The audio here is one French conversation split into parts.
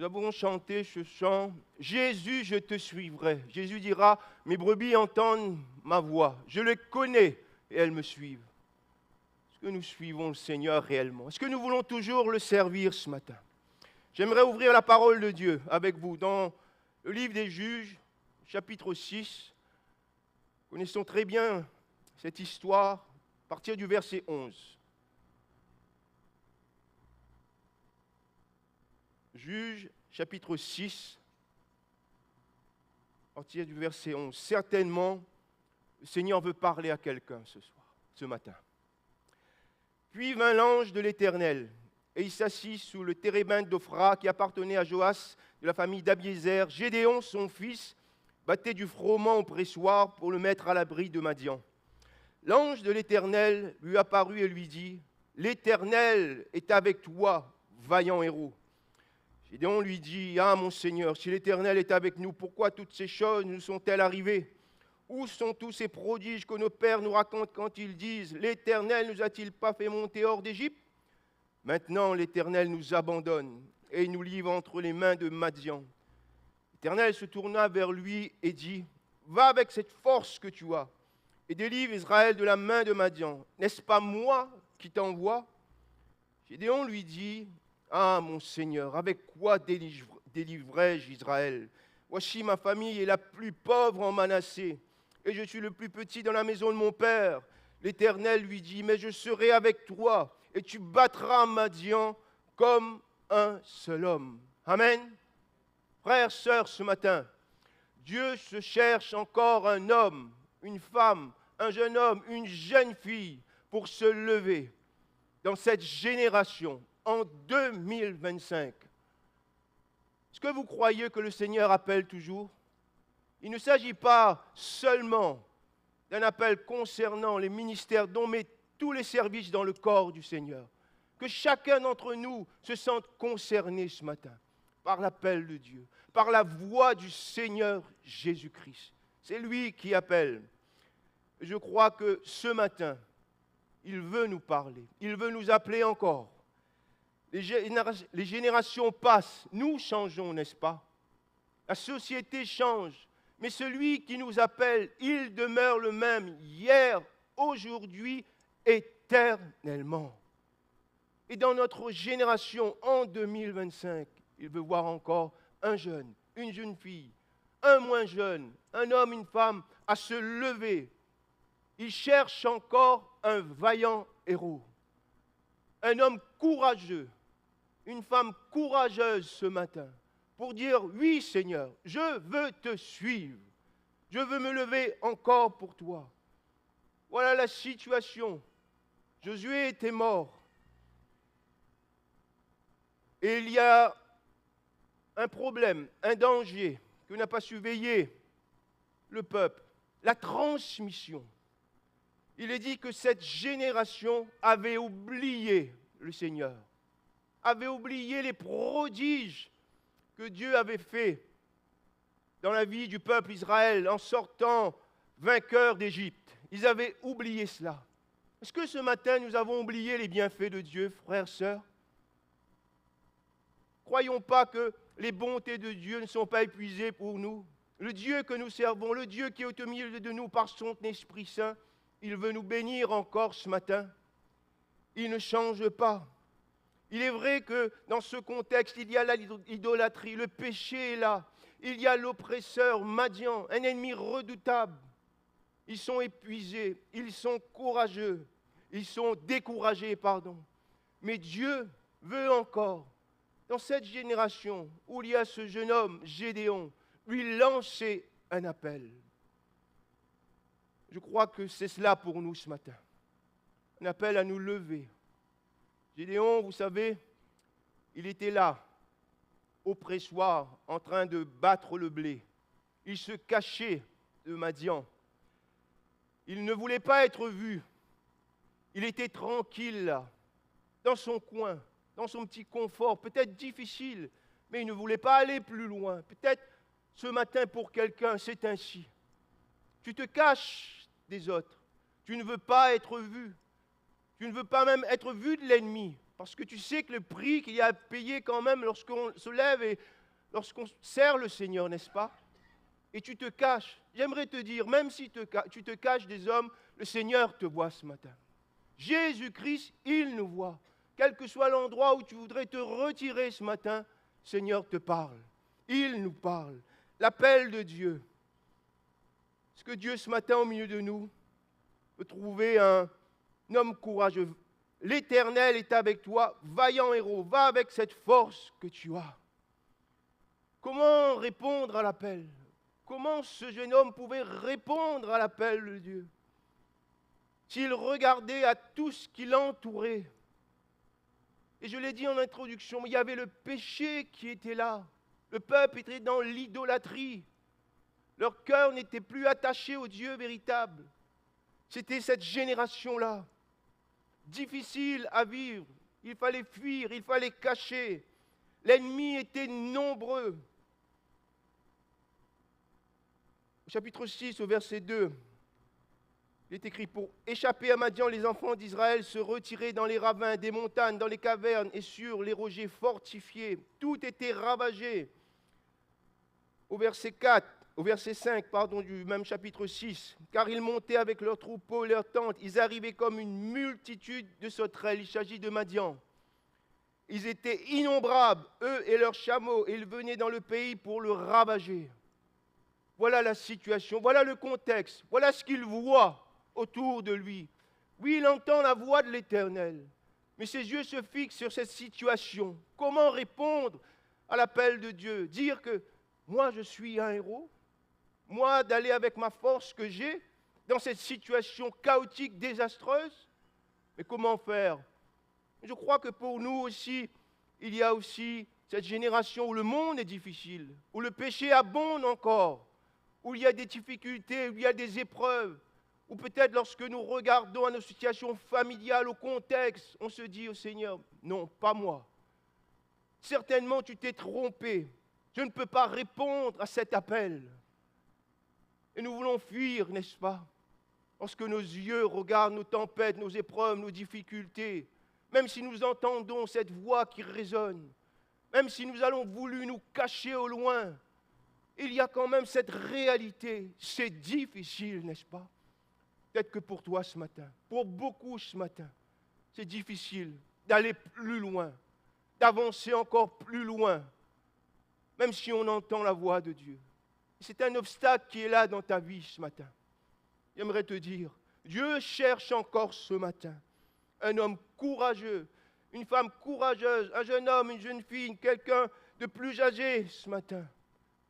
Nous avons chanté ce chant, Jésus, je te suivrai. Jésus dira, mes brebis entendent ma voix. Je les connais et elles me suivent. Est-ce que nous suivons le Seigneur réellement? Est-ce que nous voulons toujours le servir ce matin? J'aimerais ouvrir la parole de Dieu avec vous dans le livre des Juges, chapitre 6. Nous connaissons très bien cette histoire à partir du verset 11. Juges, chapitre 6, à partir du verset 11. Certainement, le Seigneur veut parler à quelqu'un ce matin. Puis vint l'ange de l'Éternel, et il s'assit sous le térébinthe d'Ophra qui appartenait à Joas de la famille d'Abiézer. Gédéon, son fils, battait du froment au pressoir pour le mettre à l'abri de Madian. L'ange de l'Éternel lui apparut et lui dit, « L'Éternel est avec toi, vaillant héros. » Gédéon lui dit, « Ah, mon Seigneur, si l'Éternel est avec nous, pourquoi toutes ces choses nous sont-elles arrivées? Où sont tous ces prodiges que nos pères nous racontent quand ils disent, l'Éternel ne nous a-t-il pas fait monter hors d'Égypte? Maintenant, l'Éternel nous abandonne et nous livre entre les mains de Madian. » L'Éternel se tourna vers lui et dit, « Va avec cette force que tu as et délivre Israël de la main de Madian. N'est-ce pas moi qui t'envoie? » Gédéon lui dit, « Ah, mon Seigneur, avec quoi délivrerai-je Israël? Voici ma famille est la plus pauvre en Manassé, et je suis le plus petit dans la maison de mon père. » L'Éternel lui dit, « Mais je serai avec toi, et tu battras Madian comme un seul homme. » Amen. Frères, sœurs, ce matin, Dieu se cherche encore un homme, une femme, un jeune homme, une jeune fille pour se lever dans cette génération en 2025. Est-ce que vous croyez que le Seigneur appelle toujours? Il ne s'agit pas seulement d'un appel concernant les ministères dont met tous les services dans le corps du Seigneur. Que chacun d'entre nous se sente concerné ce matin par l'appel de Dieu, par la voix du Seigneur Jésus-Christ. C'est lui qui appelle. Je crois que ce matin, il veut nous parler, il veut nous appeler encore. Les générations passent, nous changeons, n'est-ce pas? La société change, mais celui qui nous appelle, il demeure le même hier, aujourd'hui, éternellement. Et dans notre génération, en 2025, il veut voir encore un jeune, une jeune fille, un moins jeune, un homme, une femme, à se lever. Il cherche encore un vaillant héros, un homme courageux, une femme courageuse ce matin, pour dire, oui Seigneur, je veux te suivre, je veux me lever encore pour toi. Voilà la situation. Josué était mort. Et il y a un problème, un danger, que n'a pas su veiller le peuple, la transmission. Il est dit que cette génération avait oublié le Seigneur, avait oublié les prodiges que Dieu avait faits dans la vie du peuple Israël en sortant vainqueur d'Égypte. Ils avaient oublié cela. Est-ce que ce matin, nous avons oublié les bienfaits de Dieu, frères, sœurs? Croyons pas que les bontés de Dieu ne sont pas épuisées pour nous. Le Dieu que nous servons, le Dieu qui est au milieu de nous par son Esprit Saint, il veut nous bénir encore ce matin. Il ne change pas. Il est vrai que dans ce contexte, il y a l'idolâtrie, le péché est là. Il y a l'oppresseur Madian, un ennemi redoutable. Ils sont épuisés, ils sont courageux, ils sont découragés, pardon. Mais Dieu veut encore, dans cette génération où il y a ce jeune homme, Gédéon, lui lancer un appel. Je crois que c'est cela pour nous ce matin. Un appel à nous lever. Gédéon, vous savez, il était là, au pressoir, en train de battre le blé. Il se cachait de Madian. Il ne voulait pas être vu. Il était tranquille là, dans son coin, dans son petit confort, peut-être difficile, mais il ne voulait pas aller plus loin. Peut-être ce matin pour quelqu'un, c'est ainsi. Tu te caches des autres. Tu ne veux pas être vu. Tu ne veux pas même être vu de l'ennemi, Parce que tu sais que le prix qu'il y a à payer quand même lorsqu'on se lève et lorsqu'on sert le Seigneur, n'est-ce pas? Et tu te caches. J'aimerais te dire, même si tu te caches des hommes, le Seigneur te voit ce matin. Jésus-Christ, il nous voit. Quel que soit l'endroit où tu voudrais te retirer ce matin, le Seigneur te parle. Il nous parle. L'appel de Dieu. Est-ce que Dieu, ce matin, au milieu de nous, peut trouver un homme courageux? L'Éternel est avec toi, vaillant héros. Va avec cette force que tu as. Comment répondre à l'appel? Comment ce jeune homme pouvait répondre à l'appel de Dieu? S'il regardait à tout ce qui l'entourait, et je l'ai dit en introduction, il y avait le péché qui était là. Le peuple était dans l'idolâtrie. Leur cœur n'était plus attaché au Dieu véritable. C'était cette génération-là. Difficile à vivre. Il fallait fuir, il fallait cacher. L'ennemi était nombreux. Au chapitre 6, au verset 2, il est écrit: pour échapper à Madian, les enfants d'Israël se retiraient dans les ravins, des montagnes, dans les cavernes et sur les rochers fortifiés. Tout était ravagé. Au verset 5, du même chapitre 6, car ils montaient avec leurs troupeaux, leurs tentes, ils arrivaient comme une multitude de sauterelles. Il s'agit de Madian. Ils étaient innombrables, eux et leurs chameaux, et ils venaient dans le pays pour le ravager. Voilà la situation, voilà le contexte, voilà ce qu'il voit autour de lui. Oui, il entend la voix de l'Éternel, mais ses yeux se fixent sur cette situation. Comment répondre à l'appel de Dieu? Dire que moi je suis un héros? Moi d'aller avec ma force que j'ai dans cette situation chaotique, désastreuse? Mais comment faire? Je crois que pour nous aussi, il y a aussi cette génération où le monde est difficile, où le péché abonde encore, où il y a des difficultés, où il y a des épreuves, ou peut-être lorsque nous regardons à nos situations familiales, au contexte, on se dit au Seigneur, non, pas moi. Certainement tu t'es trompé, je ne peux pas répondre à cet appel. Et nous voulons fuir, n'est-ce pas? Lorsque nos yeux regardent nos tempêtes, nos épreuves, nos difficultés, même si nous entendons cette voix qui résonne, même si nous allons voulu nous cacher au loin, il y a quand même cette réalité. C'est difficile, n'est-ce pas? Peut-être que pour toi ce matin, pour beaucoup ce matin, c'est difficile d'aller plus loin, d'avancer encore plus loin, même si on entend la voix de Dieu. C'est un obstacle qui est là dans ta vie ce matin. J'aimerais te dire, Dieu cherche encore ce matin un homme courageux, une femme courageuse, un jeune homme, une jeune fille, quelqu'un de plus âgé ce matin,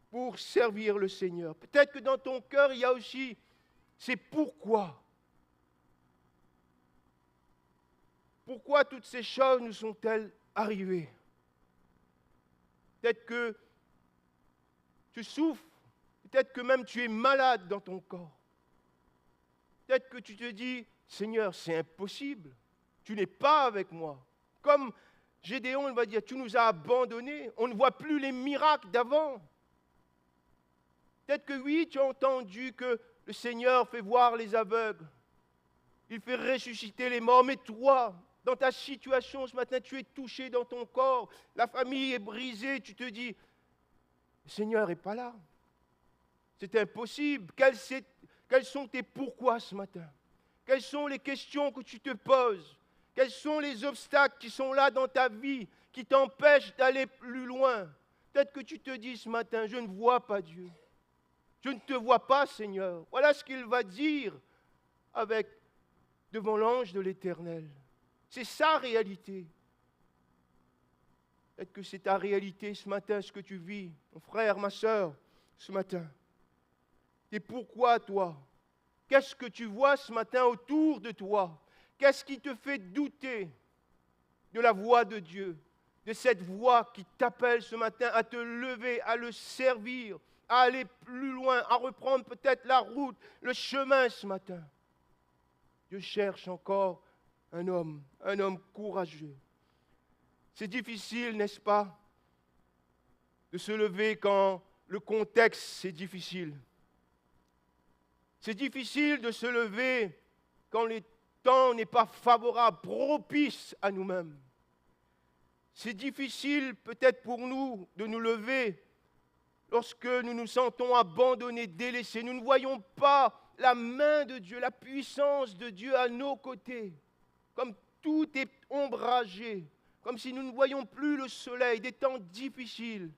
pour servir le Seigneur. Peut-être que dans ton cœur, il y a aussi, c'est pourquoi. Pourquoi toutes ces choses nous sont-elles arrivées? Peut-être que tu souffres, peut-être que même tu es malade dans ton corps. Peut-être que tu te dis, Seigneur, c'est impossible, tu n'es pas avec moi. Comme Gédéon, il va dire, tu nous as abandonnés, on ne voit plus les miracles d'avant. Peut-être que oui, tu as entendu que le Seigneur fait voir les aveugles, il fait ressusciter les morts, mais toi, dans ta situation ce matin, tu es touché dans ton corps, la famille est brisée, tu te dis, le Seigneur n'est pas là. C'est impossible. Quels sont tes pourquoi ce matin? Quelles sont les questions que tu te poses? Quels sont les obstacles qui sont là dans ta vie, qui t'empêchent d'aller plus loin? Peut-être que tu te dis ce matin, je ne vois pas Dieu. Je ne te vois pas, Seigneur. Voilà ce qu'il va dire devant l'ange de l'Éternel. C'est sa réalité. Peut-être que c'est ta réalité ce matin, ce que tu vis, mon frère, ma sœur, ce matin. Et pourquoi toi? Qu'est-ce que tu vois ce matin autour de toi? Qu'est-ce qui te fait douter de la voix de Dieu, de cette voix qui t'appelle ce matin à te lever, à le servir, à aller plus loin, à reprendre peut-être la route, le chemin ce matin? Dieu cherche encore un homme courageux. C'est difficile, n'est-ce pas, de se lever quand le contexte est difficile. C'est difficile de se lever quand le temps n'est pas favorable, propice à nous-mêmes. C'est difficile peut-être pour nous de nous lever lorsque nous nous sentons abandonnés, délaissés. Nous ne voyons pas la main de Dieu, la puissance de Dieu à nos côtés. Comme tout est ombragé, comme si nous ne voyions plus le soleil, des temps difficiles.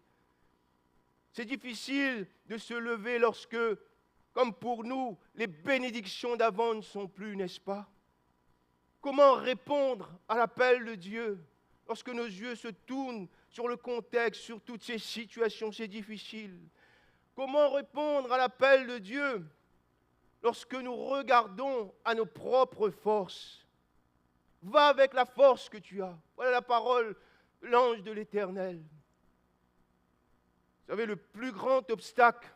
C'est difficile de se lever lorsque, comme pour nous, les bénédictions d'avant ne sont plus, n'est-ce pas? Comment répondre à l'appel de Dieu lorsque nos yeux se tournent sur le contexte, sur toutes ces situations, c'est difficile? Comment répondre à l'appel de Dieu lorsque nous regardons à nos propres forces? Va avec la force que tu as. Voilà la parole de l'ange de l'Éternel. Vous savez, le plus grand obstacle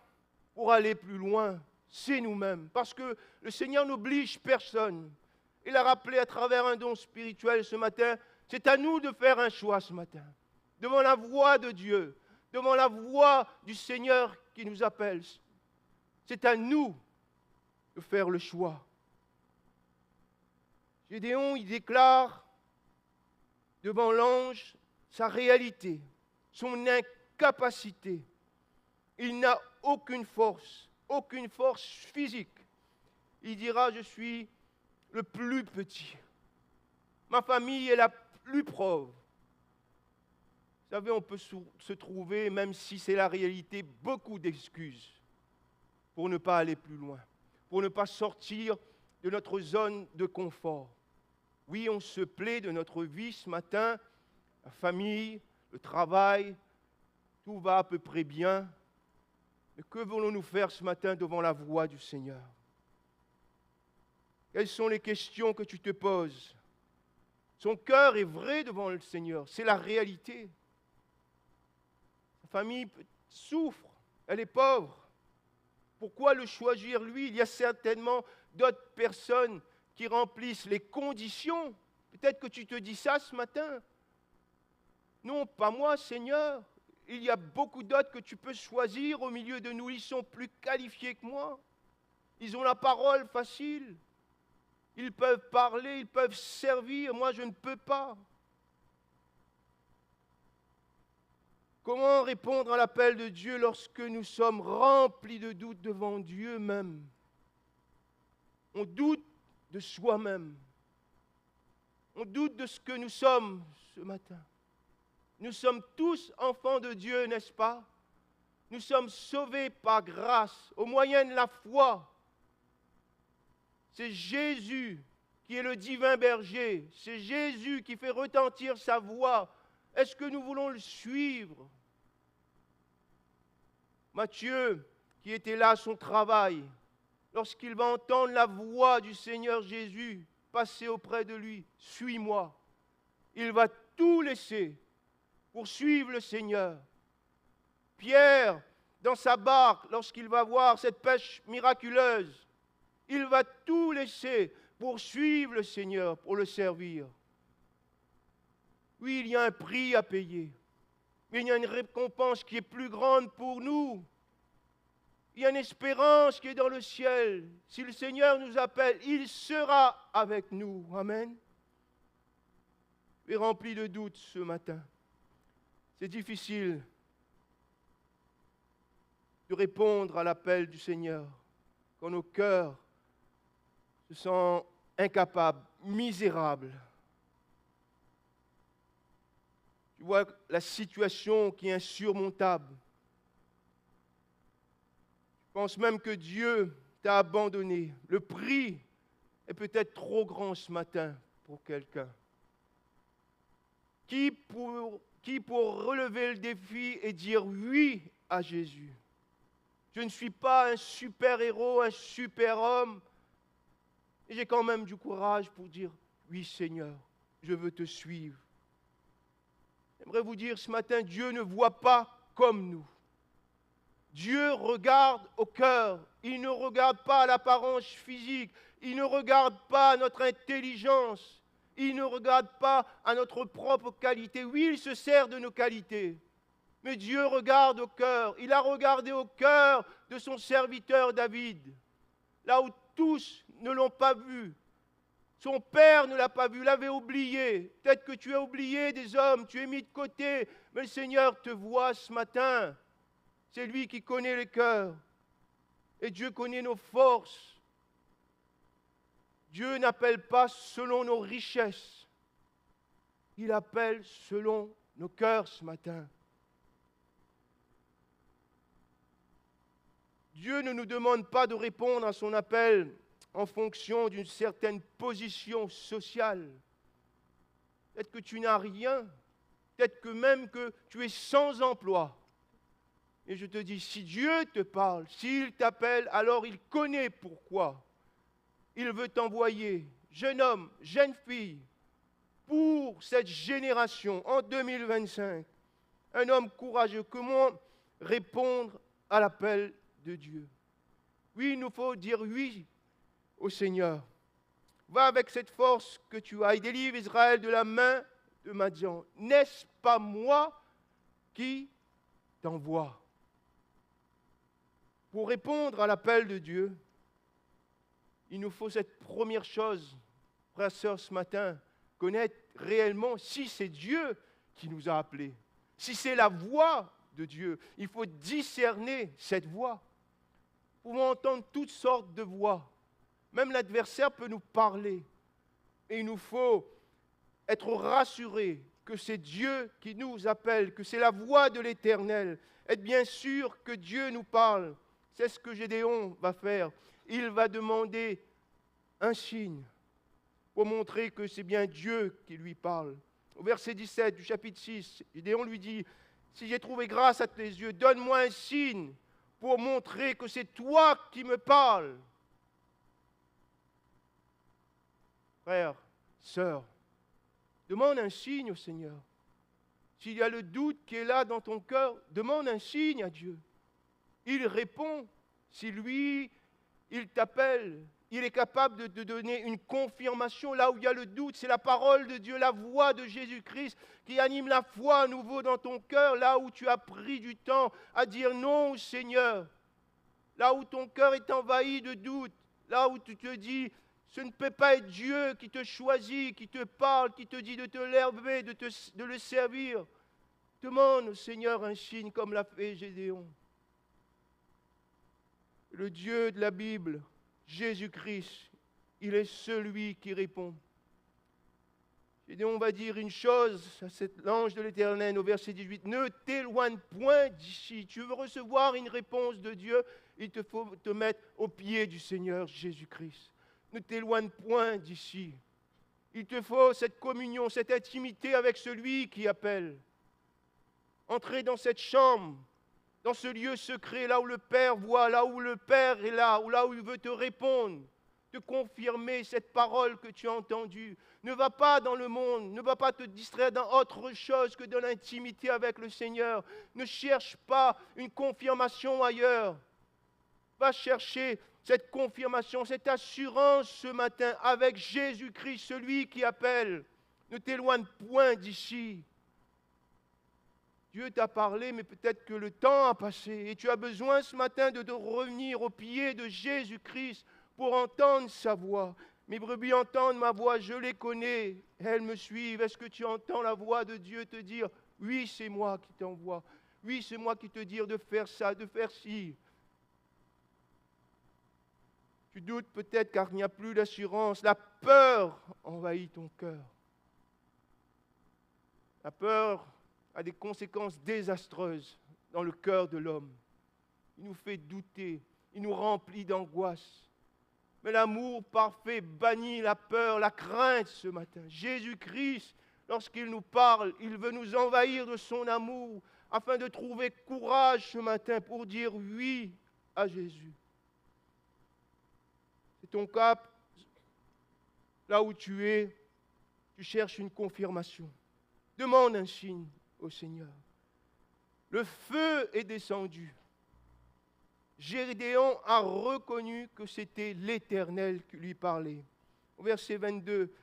pour aller plus loin, c'est nous-mêmes. Parce que le Seigneur n'oblige personne. Il a rappelé à travers un don spirituel ce matin, c'est à nous de faire un choix ce matin. Devant la voix de Dieu, devant la voix du Seigneur qui nous appelle. C'est à nous de faire le choix. Gédéon, il déclare devant l'ange sa réalité, son incapacité. Il n'a aucune force physique. Il dira, je suis le plus petit. Ma famille est la plus pauvre. Vous savez, on peut se trouver, même si c'est la réalité, beaucoup d'excuses pour ne pas aller plus loin, pour ne pas sortir de notre zone de confort. Oui, on se plaît de notre vie ce matin, la famille, le travail, tout va à peu près bien. Mais que voulons-nous faire ce matin devant la voix du Seigneur? Quelles sont les questions que tu te poses? Son cœur est vrai devant le Seigneur, c'est la réalité. Sa famille souffre, elle est pauvre. Pourquoi le choisir lui? Il y a certainement d'autres personnes qui remplissent les conditions. Peut-être que tu te dis ça ce matin. Non, pas moi, Seigneur. Il y a beaucoup d'autres que tu peux choisir au milieu de nous. Ils sont plus qualifiés que moi. Ils ont la parole facile. Ils peuvent parler, ils peuvent servir. Moi, je ne peux pas. Comment répondre à l'appel de Dieu lorsque nous sommes remplis de doutes devant Dieu même? On doute de soi-même. On doute de ce que nous sommes ce matin. Nous sommes tous enfants de Dieu, n'est-ce pas? Nous sommes sauvés par grâce, au moyen de la foi. C'est Jésus qui est le divin berger. C'est Jésus qui fait retentir sa voix. Est-ce que nous voulons le suivre? Matthieu, qui était là à son travail, lorsqu'il va entendre la voix du Seigneur Jésus passer auprès de lui, « Suis-moi », il va tout laisser pour suivre le Seigneur. Pierre, dans sa barque, lorsqu'il va voir cette pêche miraculeuse, il va tout laisser pour suivre le Seigneur, pour le servir. Oui, il y a un prix à payer, mais il y a une récompense qui est plus grande pour nous. Il y a une espérance qui est dans le ciel. Si le Seigneur nous appelle, il sera avec nous. Amen. Et rempli de doutes ce matin. C'est difficile de répondre à l'appel du Seigneur quand nos cœurs se sentent incapables, misérables. Tu vois la situation qui est insurmontable. Je pense même que Dieu t'a abandonné. Le prix est peut-être trop grand ce matin pour quelqu'un. Qui pour relever le défi et dire oui à Jésus? Je ne suis pas un super-héros, un super-homme. Et j'ai quand même du courage pour dire oui Seigneur, je veux te suivre. J'aimerais vous dire ce matin, Dieu ne voit pas comme nous. Dieu regarde au cœur. Il ne regarde pas à l'apparence physique. Il ne regarde pas à notre intelligence. Il ne regarde pas à notre propre qualité. Oui, il se sert de nos qualités. Mais Dieu regarde au cœur. Il a regardé au cœur de son serviteur David. Là où tous ne l'ont pas vu. Son père ne l'a pas vu, l'avait oublié. Peut-être que tu as oublié des hommes, tu es mis de côté, mais le Seigneur te voit ce matin. C'est lui qui connaît les cœurs. Et Dieu connaît nos forces. Dieu n'appelle pas selon nos richesses. Il appelle selon nos cœurs ce matin. Dieu ne nous demande pas de répondre à son appel en fonction d'une certaine position sociale. Peut-être que tu n'as rien, peut-être que même que tu es sans emploi. Et je te dis, si Dieu te parle, s'il t'appelle, alors il connaît pourquoi. Il veut t'envoyer, jeune homme, jeune fille, pour cette génération en 2025. Un homme courageux, comment répondre à l'appel de Dieu? Oui, il nous faut dire oui au Seigneur. Va avec cette force que tu as et délivre Israël de la main de Madian. N'est-ce pas moi qui t'envoie? Pour répondre à l'appel de Dieu, il nous faut cette première chose, frères et sœurs, ce matin, connaître réellement si c'est Dieu qui nous a appelés, si c'est la voix de Dieu. Il faut discerner cette voix. Nous pouvons entendre toutes sortes de voix. Même l'adversaire peut nous parler. Et il nous faut être rassurés que c'est Dieu qui nous appelle, que c'est la voix de l'Éternel. Être bien sûr que Dieu nous parle. C'est ce que Gédéon va faire. Il va demander un signe pour montrer que c'est bien Dieu qui lui parle. Au verset 17 du chapitre 6, Gédéon lui dit, « Si j'ai trouvé grâce à tes yeux, donne-moi un signe pour montrer que c'est toi qui me parles. » Frère, sœur, demande un signe au Seigneur. S'il y a le doute qui est là dans ton cœur, demande un signe à Dieu. Il répond. Si lui, il t'appelle, il est capable de te donner une confirmation là où il y a le doute. C'est la parole de Dieu, la voix de Jésus-Christ qui anime la foi à nouveau dans ton cœur, là où tu as pris du temps à dire non au Seigneur. Là où ton cœur est envahi de doute, là où tu te dis, ce ne peut pas être Dieu qui te choisit, qui te parle, qui te dit de te lever, de le servir. Demande au Seigneur un signe comme l'a fait Gédéon. Le Dieu de la Bible, Jésus-Christ, il est celui qui répond. Gédéon va dire une chose à cet ange de l'Éternel au verset 18. Ne t'éloigne point d'ici. Tu veux recevoir une réponse de Dieu, il te faut te mettre au pied du Seigneur Jésus-Christ. Ne t'éloigne point d'ici. Il te faut cette communion, cette intimité avec celui qui appelle. Entrer dans cette chambre, dans ce lieu secret, là où le Père voit, là où le Père est là où il veut te répondre, te confirmer cette parole que tu as entendue. Ne va pas dans le monde, ne va pas te distraire dans autre chose que dans l'intimité avec le Seigneur. Ne cherche pas une confirmation ailleurs. Va chercher cette confirmation, cette assurance ce matin avec Jésus-Christ, celui qui appelle. Ne t'éloigne point d'ici. Dieu t'a parlé, mais peut-être que le temps a passé et tu as besoin ce matin de revenir au pied de Jésus-Christ pour entendre sa voix. Mes brebis entendent ma voix, je les connais, elles me suivent. Est-ce que tu entends la voix de Dieu te dire, oui, c'est moi qui t'envoie, oui, c'est moi qui te dis de faire ça, de faire ci. Tu doutes peut-être car il n'y a plus d'assurance, la peur envahit ton cœur. La peur a des conséquences désastreuses dans le cœur de l'homme. Il nous fait douter, il nous remplit d'angoisse. Mais l'amour parfait bannit la peur, la crainte ce matin. Jésus-Christ, lorsqu'il nous parle, il veut nous envahir de son amour afin de trouver courage ce matin pour dire oui à Jésus. C'est ton cas, là où tu es, tu cherches une confirmation. Demande un signe au Seigneur. Le feu est descendu. Gédéon a reconnu que c'était l'Éternel qui lui parlait. Au verset 22,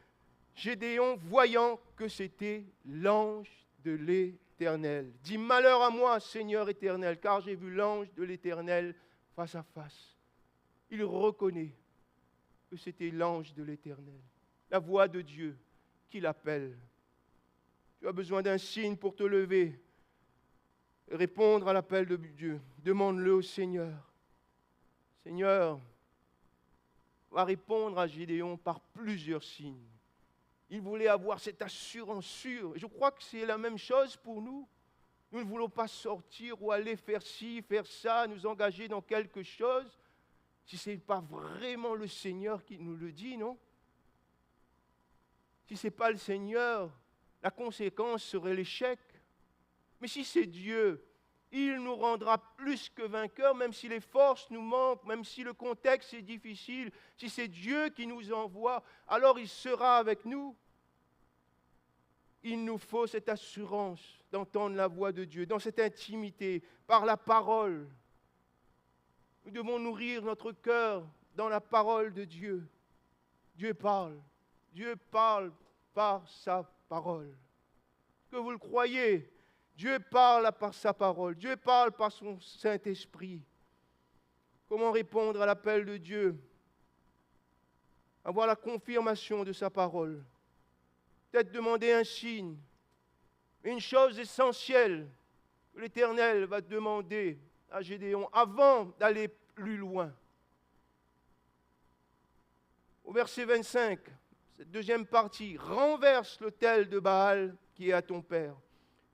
Gédéon, voyant que c'était l'ange de l'Éternel, dit « Malheur à moi, Seigneur éternel, car j'ai vu l'ange de l'Éternel face à face. » Il reconnaît que c'était l'ange de l'Éternel. la voix de Dieu qui l'appelle. Tu as besoin d'un signe pour te lever et répondre à l'appel de Dieu. Demande-le au Seigneur. Seigneur va répondre à Gédéon par plusieurs signes. Il voulait avoir cette assurance sûre. Et je crois que c'est la même chose pour nous. Nous ne voulons pas sortir ou aller faire ci, faire ça, nous engager dans quelque chose, si ce n'est pas vraiment le Seigneur qui nous le dit, non? Si ce n'est pas le Seigneur, la conséquence serait l'échec. Mais si c'est Dieu, il nous rendra plus que vainqueurs, même si les forces nous manquent, même si le contexte est difficile. Si c'est Dieu qui nous envoie, alors il sera avec nous. Il nous faut cette assurance d'entendre la voix de Dieu, dans cette intimité, par la parole. Nous devons nourrir notre cœur dans la parole de Dieu. Dieu parle par sa parole. Que vous le croyez, Dieu parle par sa parole, Dieu parle par son Saint-Esprit. Comment répondre à l'appel de Dieu? Avoir la confirmation de sa parole. Peut-être demander un signe. Une chose essentielle que l'Éternel va demander à Gédéon avant d'aller plus loin. Au verset 25, cette deuxième partie, renverse l'autel de Baal qui est à ton père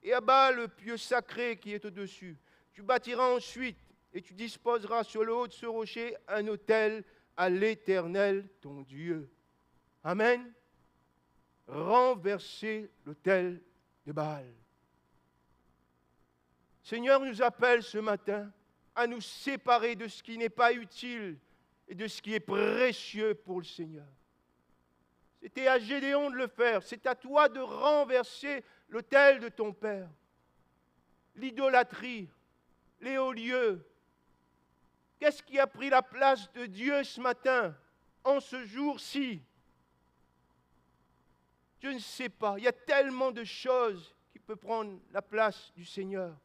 et abat le pieu sacré qui est au-dessus. Tu bâtiras ensuite et tu disposeras sur le haut de ce rocher un autel à l'Éternel ton Dieu. Amen. Renverser l'autel de Baal. Seigneur nous appelle ce matin à nous séparer de ce qui n'est pas utile et de ce qui est précieux pour le Seigneur. C'était à Gédéon de le faire. C'est à toi de renverser l'autel de ton père. L'idolâtrie, les hauts lieux. Qu'est-ce qui a pris la place de Dieu ce matin, en ce jour-ci? Je ne sais pas. Il y a tellement de choses qui peuvent prendre la place du Seigneur.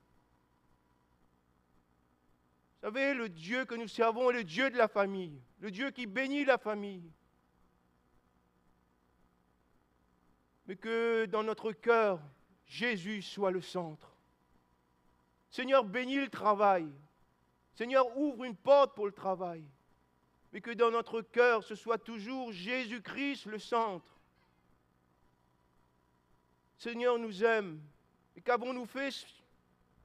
Vous savez, le Dieu que nous servons est le Dieu de la famille, le Dieu qui bénit la famille. Mais que dans notre cœur, Jésus soit le centre. Seigneur, bénis le travail. Seigneur, ouvre une porte pour le travail. Mais que dans notre cœur, ce soit toujours Jésus-Christ le centre. Seigneur nous aime. Et qu'avons-nous fait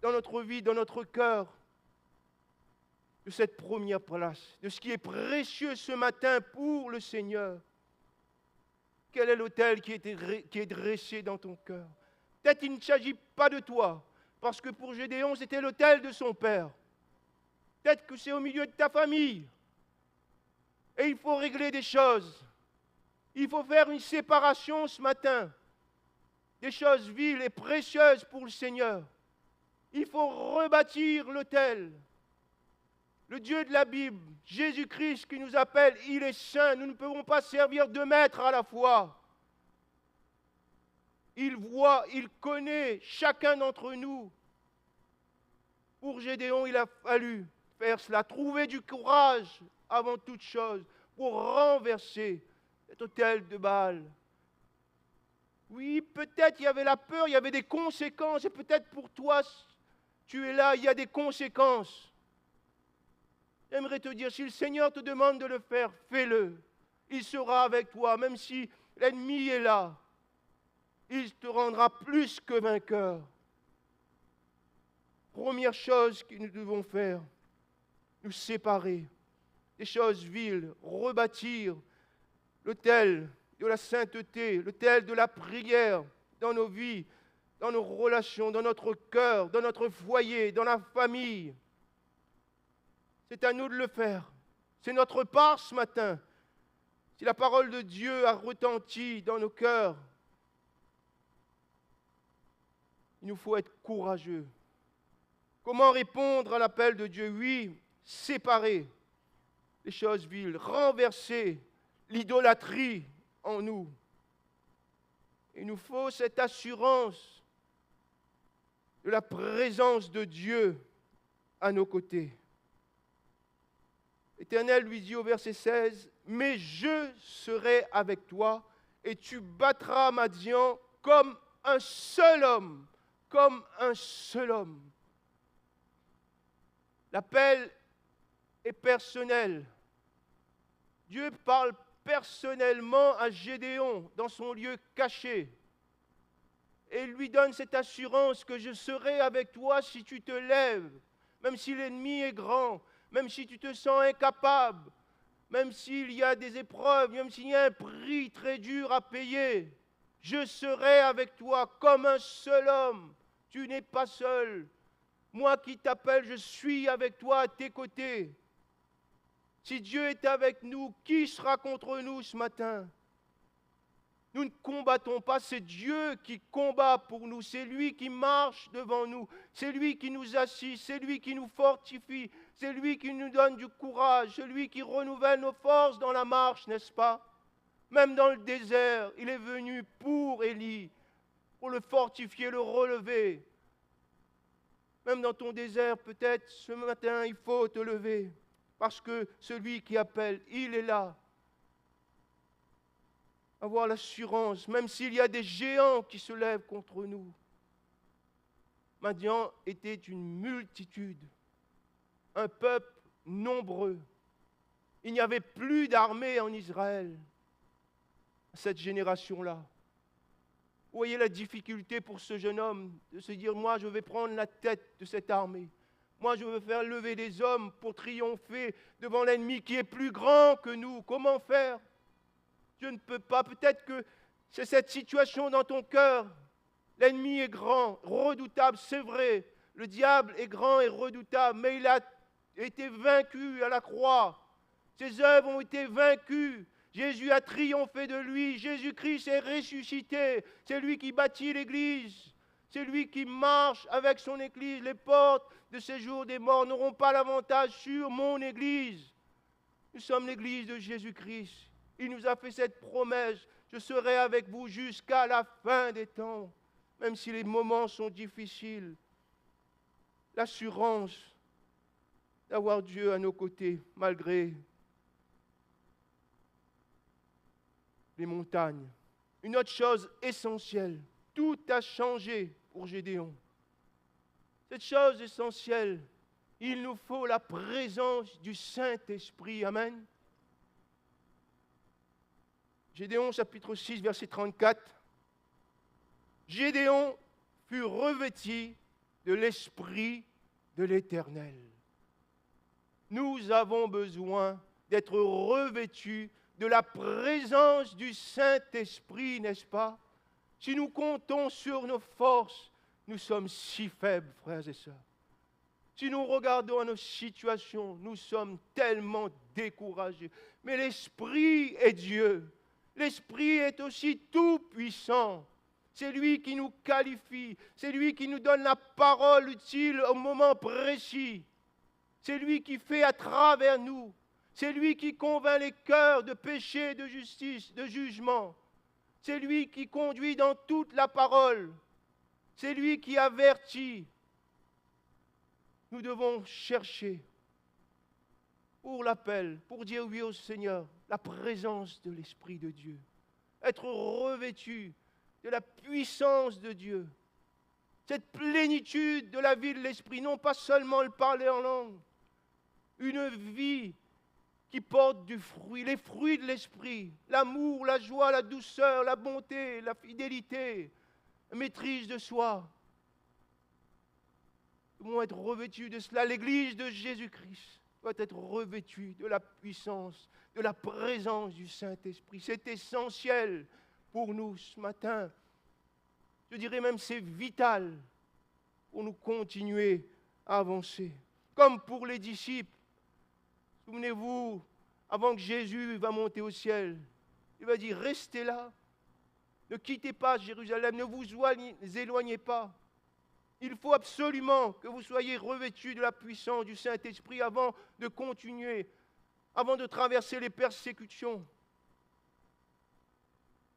dans notre vie, dans notre cœur, de cette première place, de ce qui est précieux ce matin pour le Seigneur? Quel est l'autel qui est dressé dans ton cœur? Peut-être qu'il ne s'agit pas de toi, parce que pour Gédéon, c'était l'autel de son père. Peut-être que c'est au milieu de ta famille. Et il faut régler des choses. Il faut faire une séparation ce matin. Des choses viles et précieuses pour le Seigneur. Il faut rebâtir l'autel. Le Dieu de la Bible, Jésus-Christ qui nous appelle, il est saint. Nous ne pouvons pas servir deux maîtres à la fois. Il voit, il connaît chacun d'entre nous. Pour Gédéon, il a fallu faire cela, trouver du courage avant toute chose pour renverser cet autel de Baal. Oui, peut-être il y avait la peur, il y avait des conséquences, et peut-être pour toi, tu es là, il y a des conséquences. J'aimerais te dire, si le Seigneur te demande de le faire, fais-le. Il sera avec toi, même si l'ennemi est là. Il te rendra plus que vainqueur. Première chose que nous devons faire, nous séparer des choses viles, rebâtir l'autel de la sainteté, l'autel de la prière dans nos vies, dans nos relations, dans notre cœur, dans notre foyer, dans la famille. C'est à nous de le faire. C'est notre part ce matin. Si la parole de Dieu a retenti dans nos cœurs, il nous faut être courageux. Comment répondre à l'appel de Dieu? Oui, séparer les choses viles, renverser l'idolâtrie en nous. Il nous faut cette assurance de la présence de Dieu à nos côtés. L'Éternel lui dit au verset 16, « Mais je serai avec toi et tu battras Madian comme un seul homme, comme un seul homme. L'appel est personnel. Dieu parle personnellement à Gédéon dans son lieu caché et lui donne cette assurance que je serai avec toi si tu te lèves, même si l'ennemi est grand, même si tu te sens incapable, même s'il y a des épreuves, même s'il y a un prix très dur à payer. Je serai avec toi comme un seul homme. Tu n'es pas seul. Moi qui t'appelle, je suis avec toi à tes côtés. Si Dieu est avec nous, qui sera contre nous ce matin? Nous ne combattons pas, c'est Dieu qui combat pour nous, c'est lui qui marche devant nous, c'est lui qui nous assiste, c'est lui qui nous fortifie, c'est lui qui nous donne du courage, c'est lui qui renouvelle nos forces dans la marche, n'est-ce pas? Même dans le désert, il est venu pour Élie, pour le fortifier, le relever. Même dans ton désert, peut-être ce matin, il faut te lever, parce que celui qui appelle, il est là. Avoir l'assurance, même s'il y a des géants qui se lèvent contre nous. Madian était une multitude, un peuple nombreux. Il n'y avait plus d'armée en Israël à cette génération-là. Vous voyez la difficulté pour ce jeune homme de se dire, moi je vais prendre la tête de cette armée. Moi je veux faire lever des hommes pour triompher devant l'ennemi qui est plus grand que nous. Comment faire? Je ne peux pas. Peut-être que c'est cette situation dans ton cœur. L'ennemi est grand, redoutable, c'est vrai. Le diable est grand et redoutable, mais il a été vaincu à la croix. Ses œuvres ont été vaincues. Jésus a triomphé de lui. Jésus-Christ est ressuscité. C'est lui qui bâtit l'Église. C'est lui qui marche avec son Église. Les portes de séjour des morts n'auront pas l'avantage sur mon Église. Nous sommes l'Église de Jésus-Christ. Il nous a fait cette promesse, je serai avec vous jusqu'à la fin des temps, même si les moments sont difficiles. L'assurance d'avoir Dieu à nos côtés, malgré les montagnes. Une autre chose essentielle, tout a changé pour Gédéon. Cette chose essentielle, il nous faut la présence du Saint-Esprit. Amen. Gédéon chapitre 6, verset 34. Gédéon fut revêtu de l'Esprit de l'Éternel. Nous avons besoin d'être revêtus de la présence du Saint-Esprit, n'est-ce pas? Si nous comptons sur nos forces, nous sommes si faibles, frères et sœurs. Si nous regardons à nos situations, nous sommes tellement découragés. Mais l'Esprit est Dieu. L'Esprit est aussi tout-puissant. C'est lui qui nous qualifie. C'est lui qui nous donne la parole utile au moment précis. C'est lui qui fait à travers nous. C'est lui qui convainc les cœurs de péché, de justice, de jugement. C'est lui qui conduit dans toute la parole. C'est lui qui avertit. Nous devons chercher pour l'appel, pour dire oui au Seigneur, la présence de l'Esprit de Dieu. Être revêtu de la puissance de Dieu. Cette plénitude de la vie de l'Esprit, non pas seulement le parler en langue. Une vie qui porte du fruit, les fruits de l'Esprit. L'amour, la joie, la douceur, la bonté, la fidélité, la maîtrise de soi. Nous devons être revêtus de cela. L'Église de Jésus-Christ doit être revêtue de la puissance, de la présence du Saint-Esprit. C'est essentiel pour nous ce matin. Je dirais même c'est vital pour nous continuer à avancer. Comme pour les disciples. Souvenez-vous, avant que Jésus va monter au ciel, il va dire, restez là. Ne quittez pas Jérusalem, ne vous éloignez pas. Il faut absolument que vous soyez revêtus de la puissance du Saint-Esprit avant de continuer, avant de traverser les persécutions.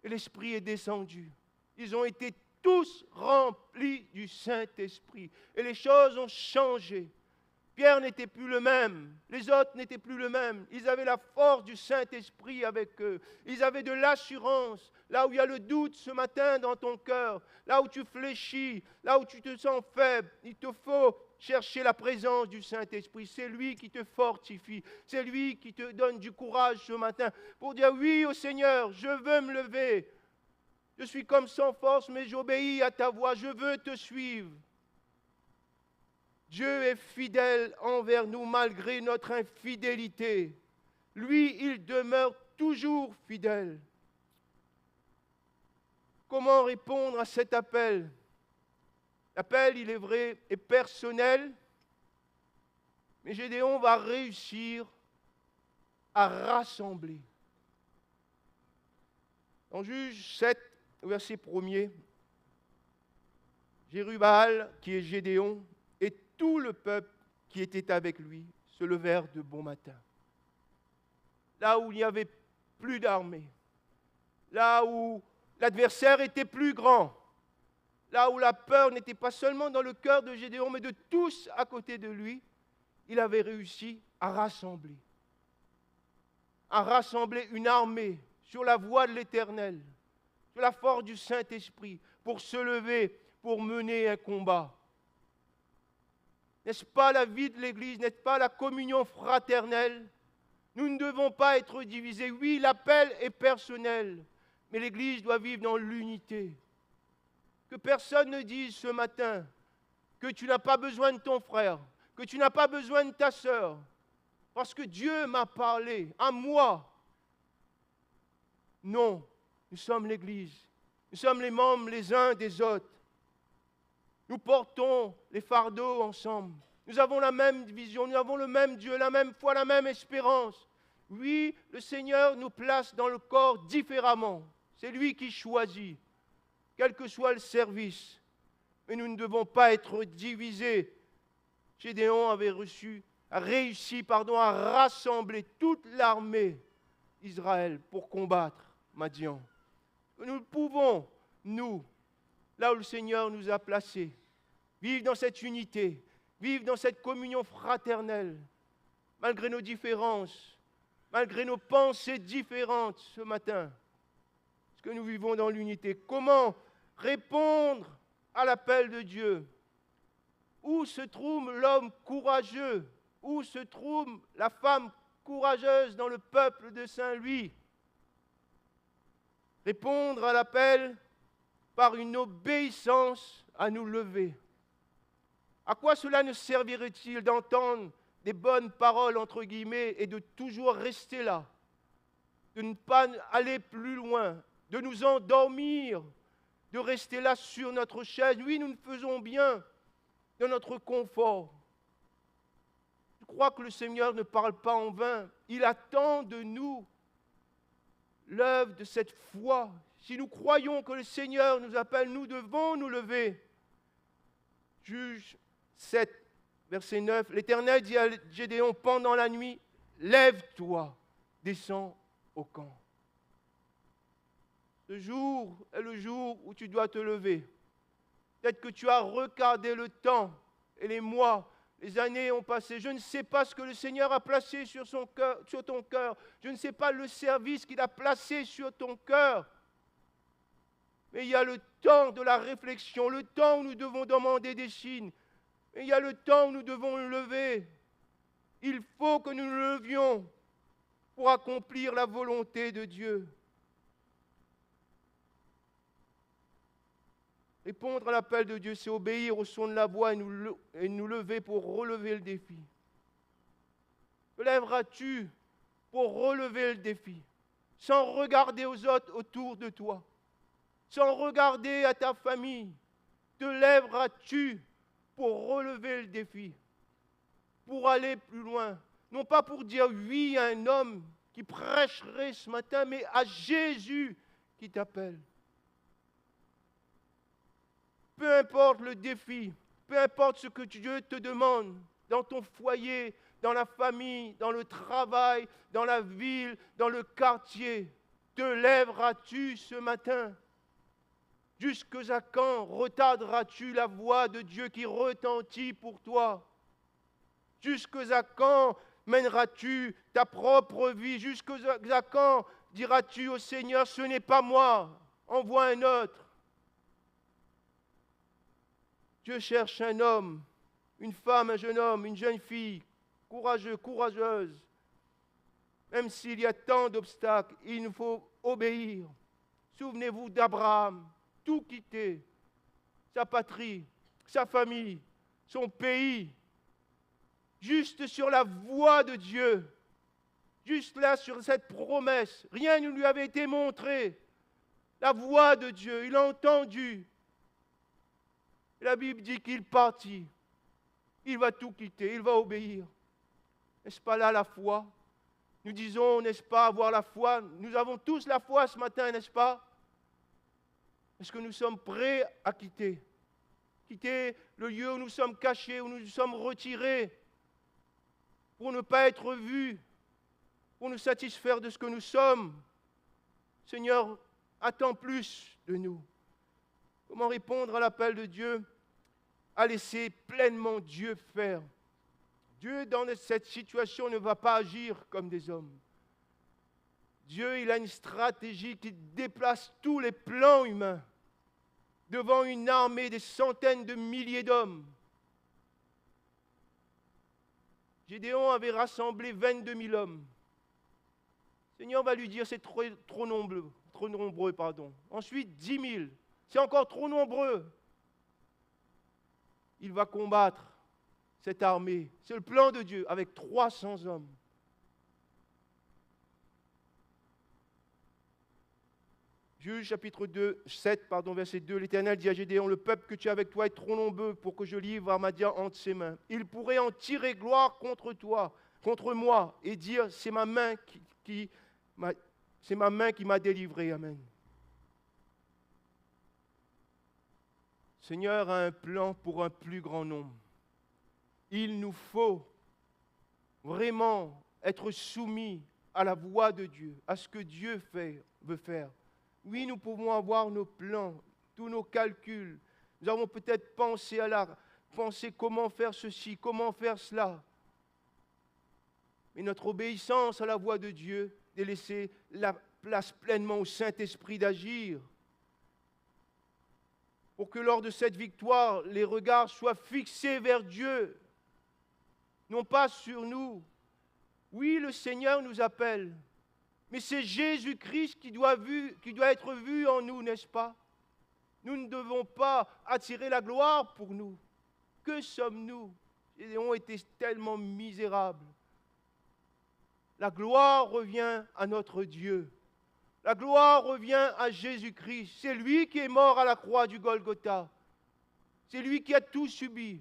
Et l'Esprit est descendu. Ils ont été tous remplis du Saint-Esprit. Et les choses ont changé. Pierre n'était plus le même, les autres n'étaient plus le même. Ils avaient la force du Saint-Esprit avec eux. Ils avaient de l'assurance. Là où il y a le doute ce matin dans ton cœur, là où tu fléchis, là où tu te sens faible, il te faut chercher la présence du Saint-Esprit. C'est lui qui te fortifie. C'est lui qui te donne du courage ce matin pour dire oui au Seigneur, je veux me lever. Je suis comme sans force, mais j'obéis à ta voix. Je veux te suivre. Dieu est fidèle envers nous malgré notre infidélité. Lui, il demeure toujours fidèle. Comment répondre à cet appel? L'appel, il est vrai, est personnel, mais Gédéon va réussir à rassembler. En Juge 7, verset 1er, Jérubbaal, qui est Gédéon, et tout le peuple qui était avec lui se levèrent de bon matin. Là où il n'y avait plus d'armée, là où l'adversaire était plus grand, là où la peur n'était pas seulement dans le cœur de Gédéon, mais de tous à côté de lui, il avait réussi à rassembler une armée sur la voie de l'Éternel, sur la force du Saint-Esprit, pour se lever, pour mener un combat. N'est-ce pas la vie de l'Église, n'est-ce pas la communion fraternelle? Nous ne devons pas être divisés. Oui, l'appel est personnel, mais l'Église doit vivre dans l'unité. Que personne ne dise ce matin que tu n'as pas besoin de ton frère, que tu n'as pas besoin de ta sœur, parce que Dieu m'a parlé à moi. Non, nous sommes l'Église. Nous sommes les membres les uns des autres. Nous portons les fardeaux ensemble. Nous avons la même vision, nous avons le même Dieu, la même foi, la même espérance. Oui, le Seigneur nous place dans le corps différemment. C'est lui qui choisit, quel que soit le service. Mais nous ne devons pas être divisés. Gédéon avait réussi à rassembler toute l'armée d'Israël pour combattre Madian. Nous pouvons, nous, là où le Seigneur nous a placés, vivre dans cette unité, vivre dans cette communion fraternelle, malgré nos différences, malgré nos pensées différentes ce matin. Est-ce que nous vivons dans l'unité? Comment répondre à l'appel de Dieu? Où se trouve l'homme courageux? Où se trouve la femme courageuse dans le peuple de Saint-Louis? Répondre à l'appel par une obéissance à nous lever. À quoi cela nous servirait-il d'entendre des bonnes paroles, entre guillemets, et de toujours rester là, de ne pas aller plus loin, de nous endormir, de rester là sur notre chaise? Oui, nous le faisons bien dans notre confort. Je crois que le Seigneur ne parle pas en vain. Il attend de nous l'œuvre de cette foi. Si nous croyons que le Seigneur nous appelle, nous devons nous lever. Juge 7, verset 9. L'Éternel dit à Gédéon pendant la nuit, lève-toi, descends au camp. Ce jour est le jour où tu dois te lever. Peut-être que tu as regardé le temps et les mois, les années ont passé. Je ne sais pas ce que le Seigneur a placé sur ton cœur. Je ne sais pas le service qu'il a placé sur ton cœur. Mais il y a le temps de la réflexion, le temps où nous devons demander des signes. Et il y a le temps où nous devons nous lever. Il faut que nous nous levions pour accomplir la volonté de Dieu. Répondre à l'appel de Dieu, c'est obéir au son de la voix et nous lever pour relever le défi. Te lèveras-tu pour relever le défi, sans regarder aux autres autour de toi, sans regarder à ta famille? Te lèveras-tu pour relever le défi, pour aller plus loin? Non pas pour dire oui à un homme qui prêcherait ce matin, mais à Jésus qui t'appelle. Peu importe le défi, peu importe ce que Dieu te demande, dans ton foyer, dans la famille, dans le travail, dans la ville, dans le quartier, te lèveras-tu ce matin? Jusqu'à quand retarderas-tu la voix de Dieu qui retentit pour toi? Jusqu'à quand mèneras-tu ta propre vie? Jusqu'à quand diras-tu au Seigneur, ce n'est pas moi, envoie un autre? Dieu cherche un homme, une femme, un jeune homme, une jeune fille, courageux, courageuse. Même s'il y a tant d'obstacles, il nous faut obéir. Souvenez-vous d'Abraham, tout quitter, sa patrie, sa famille, son pays, juste sur la voie de Dieu, juste là sur cette promesse. Rien ne lui avait été montré. La voix de Dieu, il a entendu. La Bible dit qu'il partit. Il va tout quitter, il va obéir. N'est-ce pas là la foi? Nous disons, n'est-ce pas, avoir la foi? Nous avons tous la foi ce matin, n'est-ce pas? Est-ce que nous sommes prêts à quitter? Quitter le lieu où nous sommes cachés, où nous nous sommes retirés, pour ne pas être vus, pour nous satisfaire de ce que nous sommes. Seigneur, attends plus de nous. Comment répondre à l'appel de Dieu? À laisser pleinement Dieu faire. Dieu, dans cette situation, ne va pas agir comme des hommes. Dieu, il a une stratégie qui déplace tous les plans humains devant une armée des centaines de milliers d'hommes. Gédéon avait rassemblé 22 000 hommes. Le Seigneur va lui dire, c'est trop nombreux. Ensuite, 10 000. C'est encore trop nombreux. Il va combattre cette armée. C'est le plan de Dieu avec 300 hommes. Juge chapitre 7, verset 2. L'Éternel dit à Gédéon, le peuple que tu as avec toi est trop nombreux pour que je livre Madian entre ses mains. Il pourrait en tirer gloire contre moi, et dire, c'est ma main qui m'a délivré. Amen. Le Seigneur a un plan pour un plus grand nombre. Il nous faut vraiment être soumis à la voix de Dieu, à ce que Dieu veut faire. Oui, nous pouvons avoir nos plans, tous nos calculs. Nous avons peut-être pensé comment faire ceci, comment faire cela. Mais notre obéissance à la voix de Dieu, de laisser la place pleinement au Saint-Esprit d'agir, pour que lors de cette victoire, les regards soient fixés vers Dieu, non pas sur nous. Oui, le Seigneur nous appelle, mais c'est Jésus-Christ qui doit être vu en nous, n'est-ce pas? Nous ne devons pas attirer la gloire pour nous. Que sommes-nous? Nous avons été tellement misérables. La gloire revient à notre Dieu. La gloire revient à Jésus-Christ. C'est lui qui est mort à la croix du Golgotha. C'est lui qui a tout subi.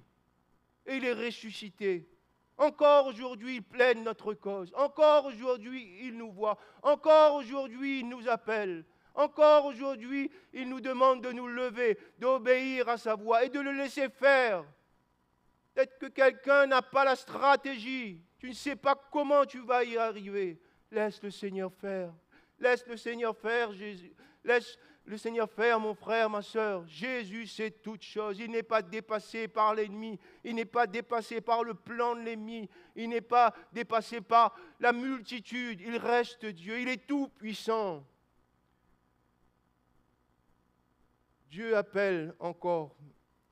Et il est ressuscité. Encore aujourd'hui, il plaide notre cause. Encore aujourd'hui, il nous voit. Encore aujourd'hui, il nous appelle. Encore aujourd'hui, il nous demande de nous lever, d'obéir à sa voix et de le laisser faire. Peut-être que quelqu'un n'a pas la stratégie. Tu ne sais pas comment tu vas y arriver. Laisse le Seigneur faire. Laisse le Seigneur faire, Jésus. Laisse le Seigneur faire, mon frère, ma soeur. Jésus sait toutes choses. Il n'est pas dépassé par l'ennemi. Il n'est pas dépassé par le plan de l'ennemi. Il n'est pas dépassé par la multitude. Il reste Dieu. Il est tout puissant. Dieu appelle encore.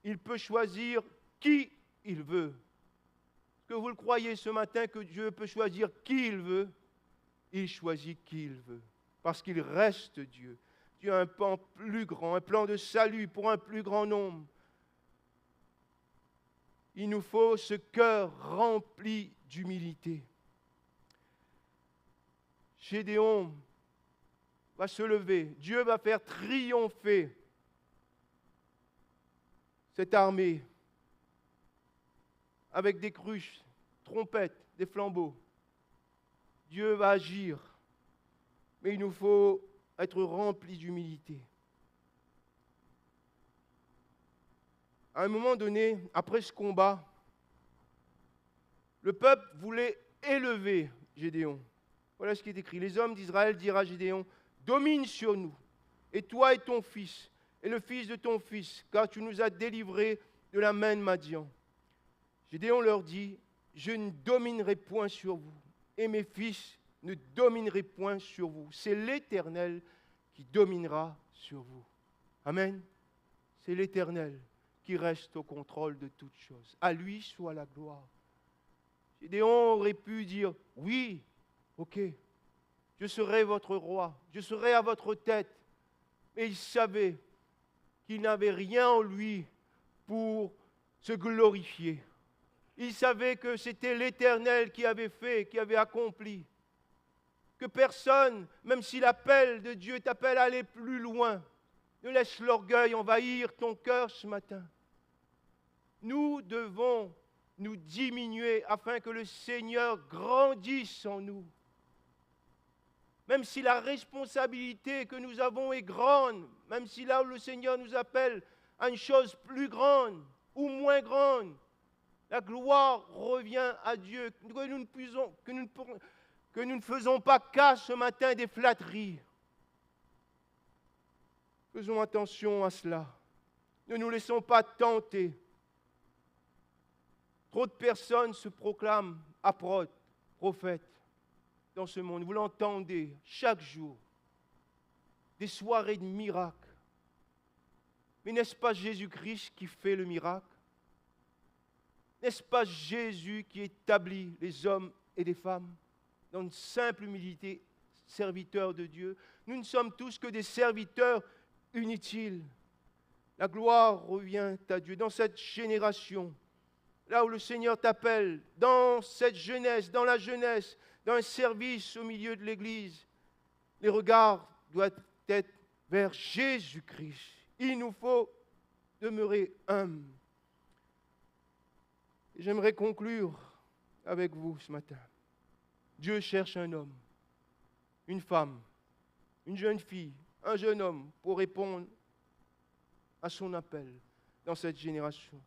Il peut choisir qui il veut. Est-ce que vous le croyez ce matin que Dieu peut choisir qui il veut? Il choisit qui il veut. Parce qu'il reste Dieu. Dieu a un plan plus grand, un plan de salut pour un plus grand nombre. Il nous faut ce cœur rempli d'humilité. Gédéon va se lever. Dieu va faire triompher cette armée avec des cruches, trompettes, des flambeaux. Dieu va agir. Mais il nous faut être remplis d'humilité. À un moment donné, après ce combat, le peuple voulait élever Gédéon. Voilà ce qui est écrit. Les hommes d'Israël dirent à Gédéon, domine sur nous, et toi et ton fils, et le fils de ton fils, car tu nous as délivrés de la main de Madian. Gédéon leur dit, je ne dominerai point sur vous, et mes fils ne dominerai point sur vous. C'est l'Éternel qui dominera sur vous. Amen. C'est l'Éternel qui reste au contrôle de toutes choses. À lui soit la gloire. Gédéon aurait pu dire, oui, ok, je serai votre roi, je serai à votre tête. Mais il savait qu'il n'avait rien en lui pour se glorifier. Il savait que c'était l'Éternel qui avait fait, qui avait accompli. Que personne, même si l'appel de Dieu t'appelle à aller plus loin, ne laisse l'orgueil envahir ton cœur ce matin. Nous devons nous diminuer afin que le Seigneur grandisse en nous. Même si la responsabilité que nous avons est grande, même si là où le Seigneur nous appelle à une chose plus grande ou moins grande, la gloire revient à Dieu. Que nous ne faisons pas cas ce matin des flatteries. Faisons attention à cela. Ne nous laissons pas tenter. Trop de personnes se proclament apôtres, prophètes dans ce monde. Vous l'entendez chaque jour. Des soirées de miracles. Mais n'est-ce pas Jésus-Christ qui fait le miracle? N'est-ce pas Jésus qui établit les hommes et les femmes dans une simple humilité, serviteurs de Dieu? Nous ne sommes tous que des serviteurs inutiles. La gloire revient à Dieu. Dans cette génération, là où le Seigneur t'appelle, dans cette jeunesse, dans la jeunesse, dans un service au milieu de l'Église, les regards doivent être vers Jésus-Christ. Il nous faut demeurer humbles. J'aimerais conclure avec vous ce matin. Dieu cherche un homme, une femme, une jeune fille, un jeune homme pour répondre à son appel dans cette génération.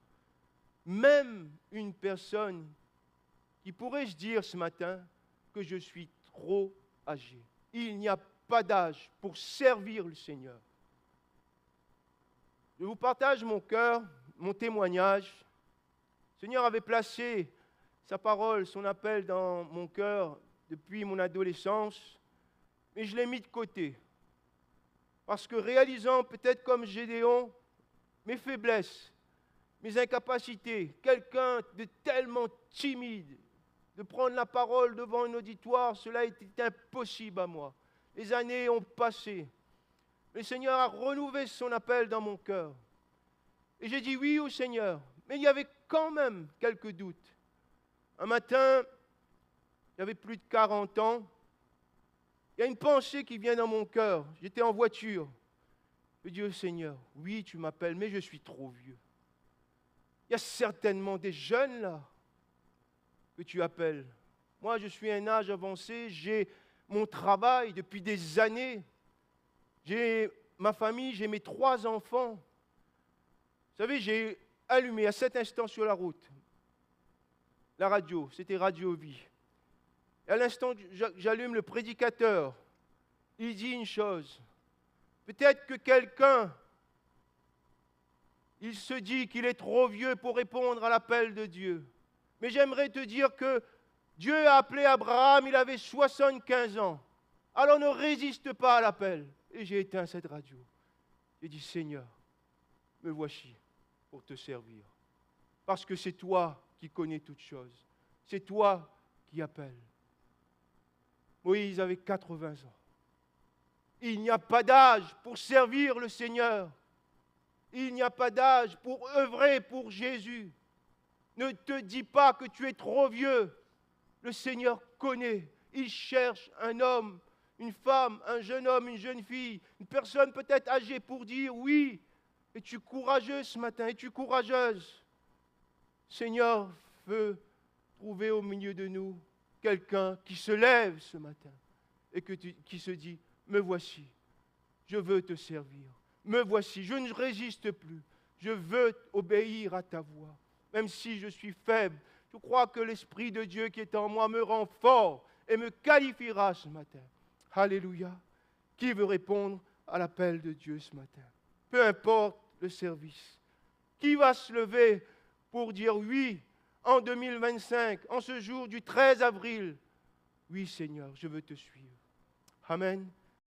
Même une personne qui pourrait se dire ce matin que je suis trop âgé. Il n'y a pas d'âge pour servir le Seigneur. Je vous partage mon cœur, mon témoignage. Le Seigneur avait placé sa parole, son appel dans mon cœur depuis mon adolescence, mais je l'ai mis de côté. Parce que réalisant peut-être comme Gédéon mes faiblesses, mes incapacités, quelqu'un de tellement timide, de prendre la parole devant un auditoire, cela était impossible à moi. Les années ont passé. Le Seigneur a renouvelé son appel dans mon cœur. Et j'ai dit oui au Seigneur. Mais il y avait quand même quelques doutes. Un matin, j'avais plus de 40 ans. Il y a une pensée qui vient dans mon cœur. J'étais en voiture. Je dis au Seigneur, oui, tu m'appelles, mais je suis trop vieux. Il y a certainement des jeunes là que tu appelles. Moi, je suis à un âge avancé, j'ai mon travail depuis des années. J'ai ma famille, j'ai mes 3 enfants. Vous savez, j'ai allumé à cet instant sur la route la radio, c'était Radio Vie. Et à l'instant, j'allume le prédicateur. Il dit une chose. Peut-être que quelqu'un, il se dit qu'il est trop vieux pour répondre à l'appel de Dieu. Mais j'aimerais te dire que Dieu a appelé Abraham, il avait 75 ans. Alors ne résiste pas à l'appel. Et j'ai éteint cette radio. J'ai dit, Seigneur, me voici pour te servir. Parce que c'est toi qui connais toutes choses. C'est toi qui appelles. Moïse avait 80 ans. Il n'y a pas d'âge pour servir le Seigneur. Il n'y a pas d'âge pour œuvrer pour Jésus. Ne te dis pas que tu es trop vieux. Le Seigneur connaît. Il cherche un homme, une femme, un jeune homme, une jeune fille, une personne peut-être âgée pour dire oui. Es-tu courageux ce matin? Es-tu courageuse? Seigneur veut trouver au milieu de nous quelqu'un qui se lève ce matin et qui se dit, me voici, je veux te servir. Me voici, je ne résiste plus. Je veux obéir à ta voix. Même si je suis faible, je crois que l'Esprit de Dieu qui est en moi me rend fort et me qualifiera ce matin. Alléluia. Qui veut répondre à l'appel de Dieu ce matin? Peu importe le service. Qui va se lever pour dire oui en 2025, en ce jour du 13 avril. Oui, Seigneur, je veux te suivre. Amen.